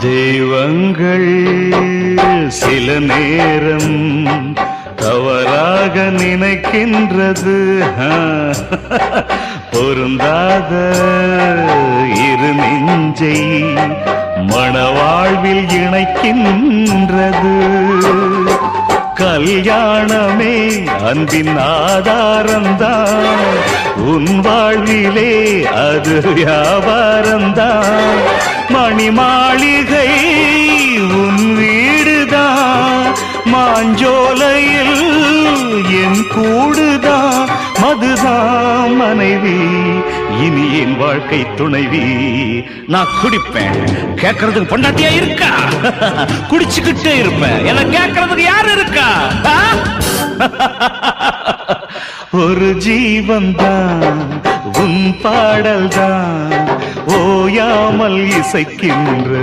தெய்வங்கள் சில நேரம் தவறாக நினைக்கின்றது. பொருந்தாத இரு நெஞ்சை மணவாழ்வில் இணைக்கின்றது. கல்யாணமே அன்பின் ஆதாரம்தான், உன் வாழ்விலே அது வியாபாரம்தான். மணி மாளிகை உன் வீடுதான், மாஞ்சோலையில் என் கூடுதான். மதுதான் மனைவி, இனி என் வாழ்க்கை துணைவி. நான் குடிப்பேன், கேட்கறதுக்கு பொண்டாட்டியா இருக்கா? குடிச்சுக்கிட்டே இருப்பேன், என்ன கேட்கறதுக்கு யாரு இருக்கா? ஒரு ஜீவன் தான் உன் பாடல் தான் ஓயாமல் இசைக்கின்ற